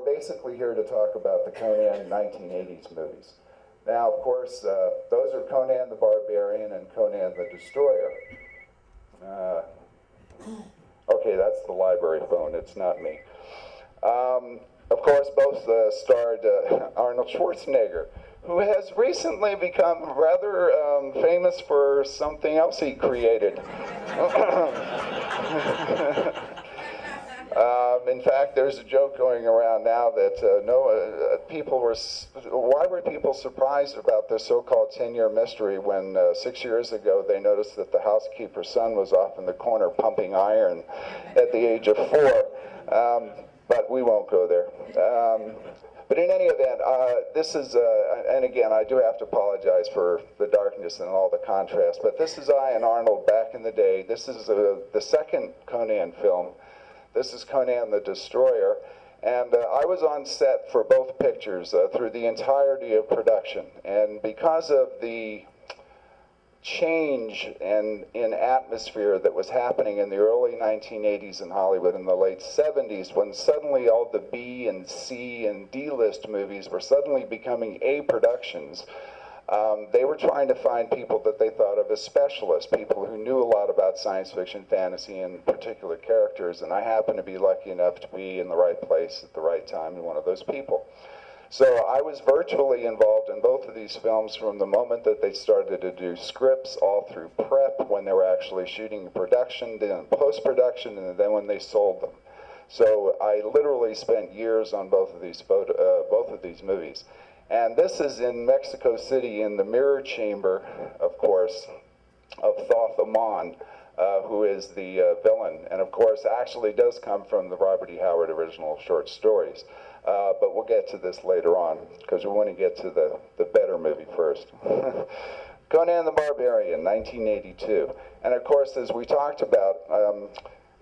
basically here to talk about the Conan 1980s movies. Now, of course, those are Conan the Barbarian and Conan the Destroyer. Okay, that's the library phone, it's not me. Of course, both starred Arnold Schwarzenegger, who has recently become rather famous for something else he created. In fact, there's a joke going around now that why were people surprised about the so-called 10-year mystery when 6 years ago they noticed that the housekeeper's son was off in the corner pumping iron at the age of 4? But we won't go there. But in any event, this is, and again, I do have to apologize for the darkness and all the contrast, but this is I and Arnold back in the day. This is the second Conan film. This is Conan the Destroyer, and I was on set for both pictures through the entirety of production. And because of the change in atmosphere that was happening in the early 1980s in Hollywood, in the late 70s, when suddenly all the B and C and D-list movies were suddenly becoming A productions, they were trying to find people that they thought of as specialists, people who knew a lot about science fiction, fantasy, and particular characters, and I happened to be lucky enough to be in the right place at the right time and one of those people. So I was virtually involved in both of these films from the moment that they started to do scripts, all through prep, when they were actually shooting production, then post-production, and then when they sold them. So I literally spent years on both of these movies. And this is in Mexico City in the mirror chamber, of course, of Thoth Amon, who is the villain, and of course actually does come from the Robert E. Howard original short stories. But we'll get to this later on, because we want to get to the better movie first. Conan the Barbarian, 1982. And of course, as we talked about,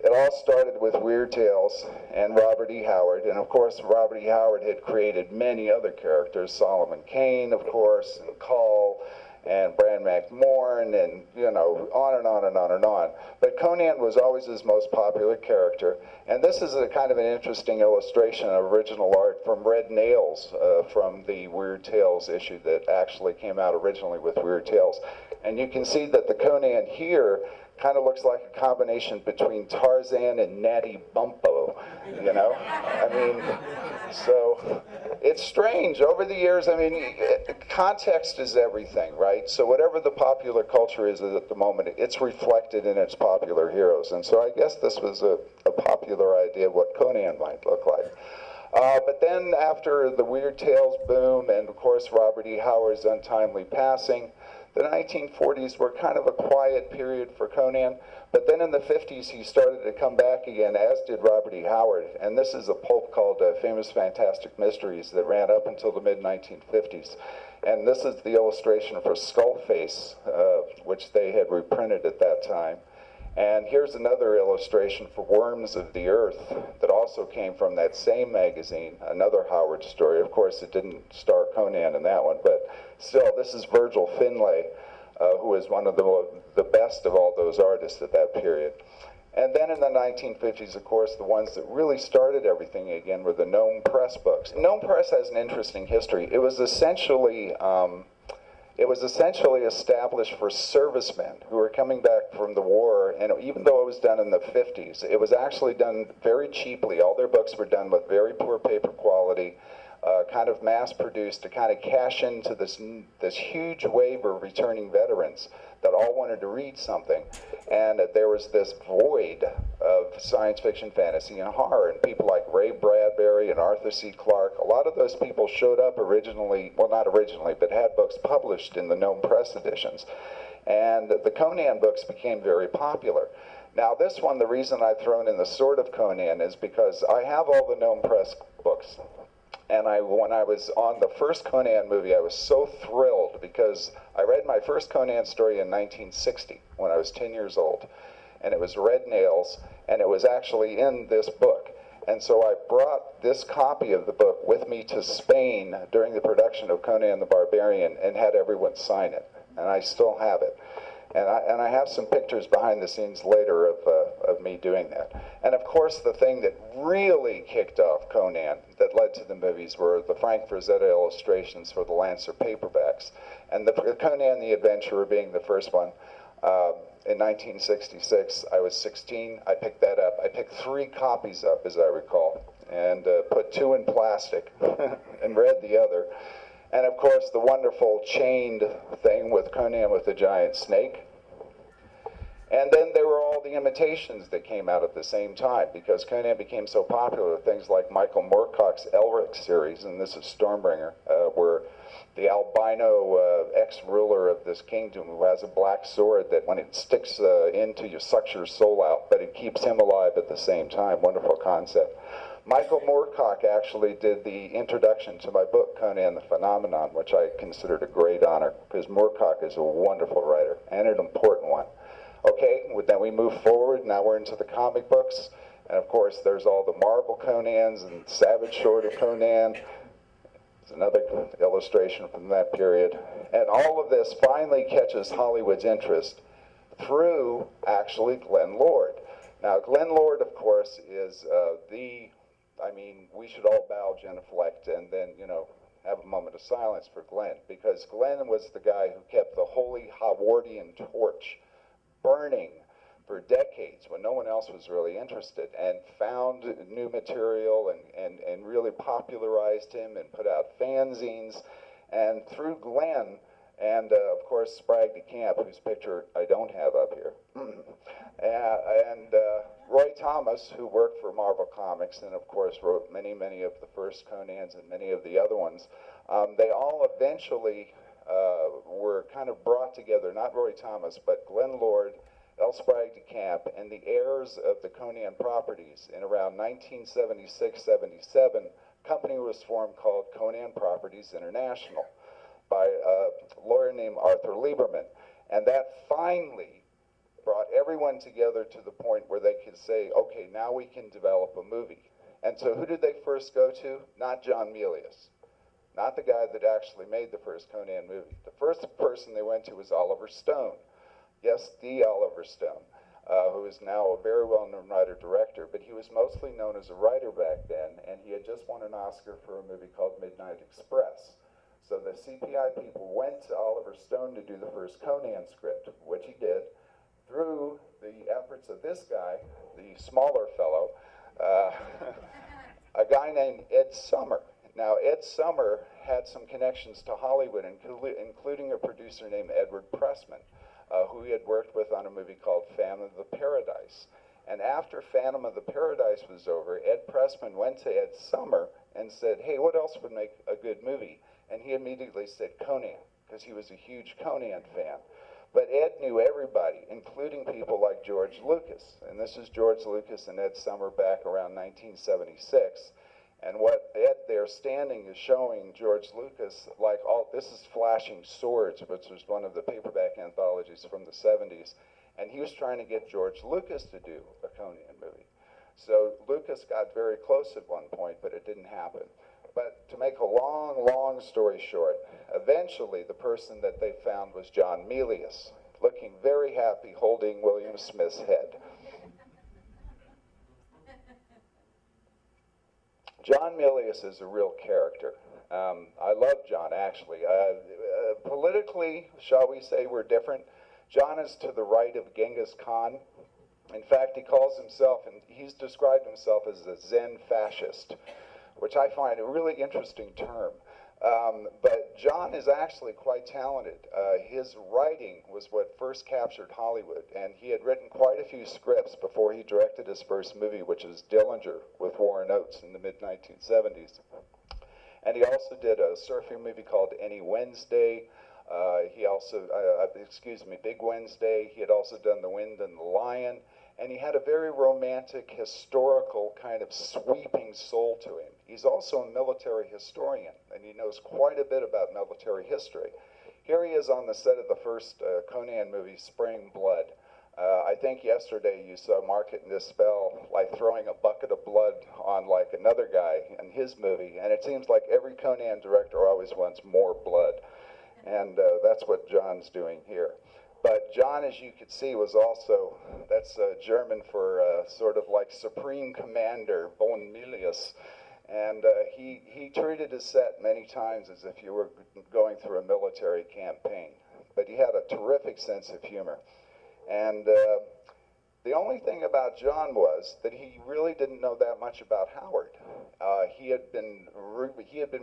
it all started with Weird Tales and Robert E. Howard. And of course, Robert E. Howard had created many other characters, Solomon Kane, of course, and Kull, and Bran McMorn, and on and on and on and on. But Conan was always his most popular character, and this is a kind of an interesting illustration of original art from Red Nails, from the Weird Tales issue that actually came out originally with Weird Tales. And you can see that the Conan here kind of looks like a combination between Tarzan and Natty Bumppo, I mean, so it's strange. Over the years, I mean, context is everything, right? So whatever the popular culture is at the moment, it's reflected in its popular heroes. And so I guess this was a popular idea of what Conan might look like. But then after the Weird Tales boom, and of course Robert E. Howard's untimely passing, the 1940s were kind of a quiet period for Conan, but then in the 50s he started to come back again, as did Robert E. Howard, and this is a pulp called Famous Fantastic Mysteries that ran up until the mid-1950s. And this is the illustration for Skullface, which they had reprinted at that time. And here's another illustration for Worms of the Earth that also came from that same magazine, another Howard story. Of course, it didn't star Conan in that one, but still, this is Virgil Finlay, who is one of the best of all those artists at that period. And then in the 1950s, of course, the ones that really started everything again were the Gnome Press books. Gnome Press has an interesting history. It was essentially established for servicemen who were coming back from the war, and even though it was done in the 50s, it was actually done very cheaply. All their books were done with very poor paper quality, kind of mass-produced to kind of cash into this huge wave of returning veterans that all wanted to read something. And there was this void of science fiction, fantasy, and horror, and people like Ray Bradbury and Arthur C. Clarke, a lot of those people showed up originally, well, not originally, but had books published in the Gnome Press editions. And the Conan books became very popular. Now this one, the reason I've thrown in the Sword of Conan is because I have all the Gnome Press books. And when I was on the first Conan movie, I was so thrilled because I read my first Conan story in 1960 when I was 10 years old. And it was Red Nails, and it was actually in this book. And so I brought this copy of the book with me to Spain during the production of Conan the Barbarian and had everyone sign it. And I still have it. And I have some pictures behind the scenes later of me doing that. And of course, the thing that really kicked off Conan, that led to the movies, were the Frank Frazetta illustrations for the Lancer paperbacks. And the Conan the Adventurer being the first one. In 1966, I was 16, I picked that up. I picked 3 copies up, as I recall, and put 2 in plastic and read the other. And of course, the wonderful chained thing with Conan with the giant snake. And then there were all the imitations that came out at the same time, because Conan became so popular with things like Michael Moorcock's Elric series, and this is Stormbringer, where the albino ex-ruler of this kingdom who has a black sword that when it sticks into you, sucks your soul out, but it keeps him alive at the same time. Wonderful concept. Michael Moorcock actually did the introduction to my book, Conan the Phenomenon, which I considered a great honor, because Moorcock is a wonderful writer, and an important one. Okay, then we move forward. Now we're into the comic books. And of course, there's all the Marvel Conans and Savage Sword of Conan. There's another illustration from that period. And all of this finally catches Hollywood's interest through, actually, Glenn Lord. Now, Glenn Lord, of course, is we should all bow, genuflect, and then, have a moment of silence for Glenn, because Glenn was the guy who kept the holy Howardian torch burning for decades when no one else was really interested, and found new material and really popularized him and put out fanzines. And through Glenn and of course Sprague de Camp, whose picture I don't have up here, and Roy Thomas, who worked for Marvel Comics and of course wrote many of the first Conans and many of the other ones, they all eventually were kind of brought together, not Roy Thomas, but Glenn Lord, L. Sprague de Camp, and the heirs of the Conan properties. In around 1976-77, a company was formed called Conan Properties International by a lawyer named Arthur Lieberman. And that finally brought everyone together to the point where they could say, okay, now we can develop a movie. And so who did they first go to? Not John Milius. Not the guy that actually made the first Conan movie. The first person they went to was Oliver Stone. Yes, the Oliver Stone, who is now a very well-known writer-director, but he was mostly known as a writer back then, and he had just won an Oscar for a movie called Midnight Express. So the CPI people went to Oliver Stone to do the first Conan script, which he did, through the efforts of this guy, the smaller fellow, a guy named Ed Summer. Now, Ed Summer had some connections to Hollywood, including a producer named Edward Pressman, who he had worked with on a movie called Phantom of the Paradise. And after Phantom of the Paradise was over, Ed Pressman went to Ed Summer and said, hey, what else would make a good movie? And he immediately said Conan, because he was a huge Conan fan. But Ed knew everybody, including people like George Lucas. And this is George Lucas and Ed Summer back around 1976. And what Ed there standing is showing George Lucas, like, this is Flashing Swords, which was one of the paperback anthologies from the 70s. And he was trying to get George Lucas to do a Conan movie. So Lucas got very close at one point, but it didn't happen. But to make a long story short, eventually the person that they found was John Milius, looking very happy, holding William Smith's head. John Milius is a real character. I love John, actually. Politically, shall we say, we're different. John is to the right of Genghis Khan. In fact, he calls himself, and he's described himself as a Zen fascist, which I find a really interesting term. But John is actually quite talented. His writing was what first captured Hollywood, and he had written quite a few scripts before he directed his first movie, which was Dillinger with Warren Oates in the mid-1970s. And he also did a surfing movie called Any Wednesday. He also, Big Wednesday. He had also done The Wind and the Lion. And he had a very romantic, historical, kind of sweeping soul to him. He's also a military historian, and he knows quite a bit about military history. Here he is on the set of the first Conan movie, Spring Blood. I think yesterday you saw Market and Dispel like throwing a bucket of blood on like another guy in his movie, and it seems like every Conan director always wants more blood. And that's what John's doing here. But John, as you could see, was also, that's German for sort of like Supreme Commander, Bon Milius. And he treated his set many times as if you were going through a military campaign. But he had a terrific sense of humor. And the only thing about John was that he really didn't know that much about Howard. He had been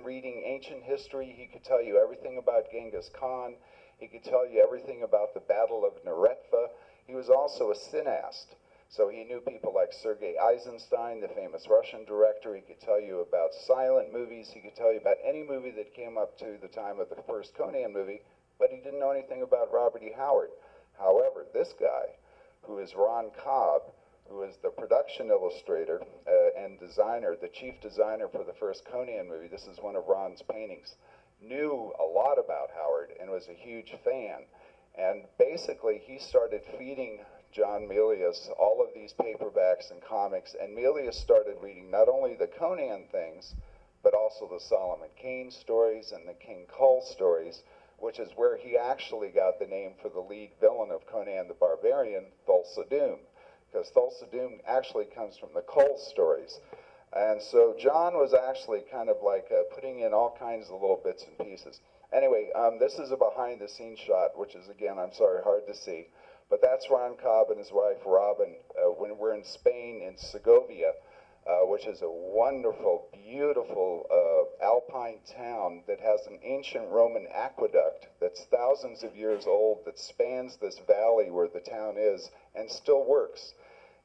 reading ancient history. He could tell you everything about Genghis Khan. He could tell you everything about the Battle of Neretva. He was also a cineast. So he knew people like Sergei Eisenstein, the famous Russian director. He could tell you about silent movies. He could tell you about any movie that came up to the time of the first Conan movie, but he didn't know anything about Robert E. Howard. However, this guy, who is Ron Cobb, who is the production illustrator and designer, the chief designer for the first Conan movie, this is one of Ron's paintings, knew a lot about Howard and was a huge fan. And basically, he started feeding John Milius all of these paperbacks and comics, and Milius started reading not only the Conan things, but also the Solomon Kane stories and the King Kull stories, which is where he actually got the name for the lead villain of Conan the Barbarian, Thulsa Doom, because Thulsa Doom actually comes from the Kull stories. And so John was actually kind of like putting in all kinds of little bits and pieces. Anyway, this is a behind-the-scenes shot, which is, again, I'm sorry, hard to see. But that's Ron Cobb and his wife, Robin, when we're in Spain, in Segovia, which is a wonderful, beautiful alpine town that has an ancient Roman aqueduct that's thousands of years old that spans this valley where the town is and still works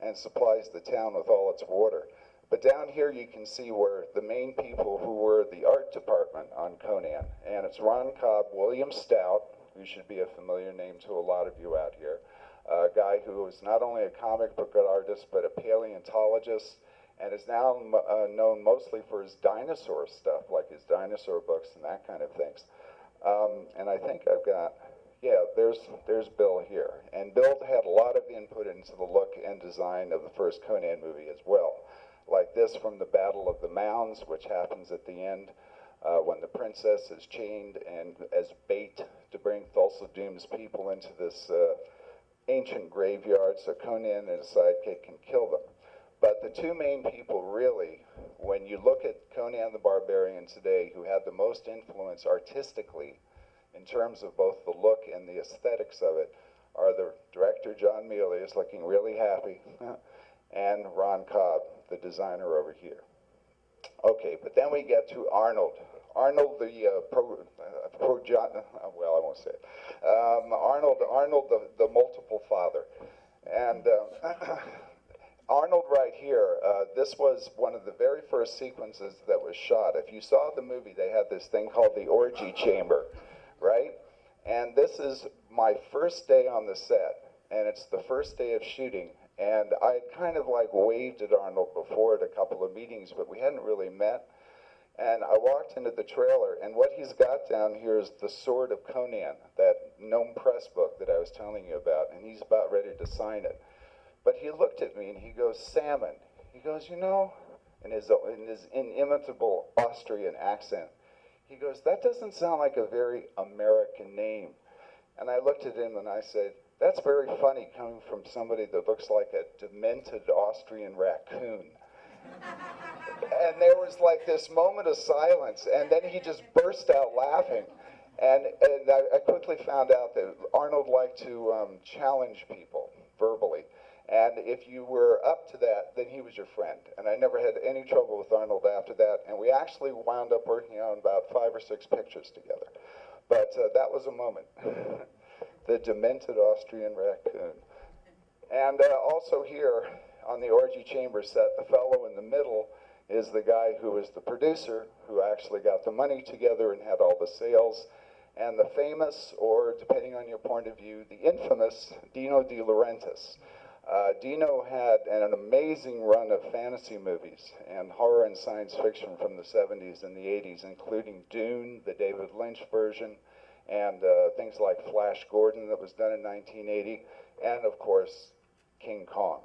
and supplies the town with all its water. But down here you can see where the main people who were the art department on Conan, and it's Ron Cobb, William Stout, who should be a familiar name to a lot of you out here, a guy who is not only a comic book artist but a paleontologist, and is now known mostly for his dinosaur stuff, like his dinosaur books and that kind of things. And I think I've got, yeah, there's Bill here. And Bill had a lot of input into the look and design of the first Conan movie as well. Like this from the Battle of the Mounds, which happens at the end when the princess is chained and as bait to bring Thulsa Doom's people into this ancient graveyard so Conan and his sidekick can kill them. But the two main people really, when you look at Conan the Barbarian today, who had the most influence artistically in terms of both the look and the aesthetics of it, are the director John Milius, looking really happy, and Ron Cobb, the designer over here. Okay, but then we get to Arnold. Arnold, well, I won't say it. Arnold, the multiple father. And Arnold right here, this was one of the very first sequences that was shot. If you saw the movie, they had this thing called the orgy chamber, right? And this is my first day on the set, and it's the first day of shooting. And I had kind of like waved at Arnold before at a couple of meetings, but we hadn't really met. And I walked into the trailer, and what he's got down here is the Sword of Conan, that gnome press book that I was telling you about, and he's about ready to sign it. But he looked at me and he goes, Sammon. He goes, you know, in his inimitable Austrian accent, he goes, that doesn't sound like a very American name. And I looked at him and I said, that's very funny coming from somebody that looks like a demented Austrian raccoon. And there was like this moment of silence, and then he just burst out laughing. And I quickly found out that Arnold liked to challenge people verbally. And if you were up to that, then he was your friend. And I never had any trouble with Arnold after that. And we actually wound up working on about 5 or 6 pictures together. But that was a moment. The demented Austrian raccoon. And also here on the Orgy Chamber set, the fellow in the middle is the guy who was the producer, who actually got the money together and had all the sales. And the famous, or depending on your point of view, the infamous Dino De Laurentiis. Dino had an amazing run of fantasy movies and horror and science fiction from the 70s and the 80s, including Dune, the David Lynch version, and things like Flash Gordon that was done in 1980, and of course, King Kong.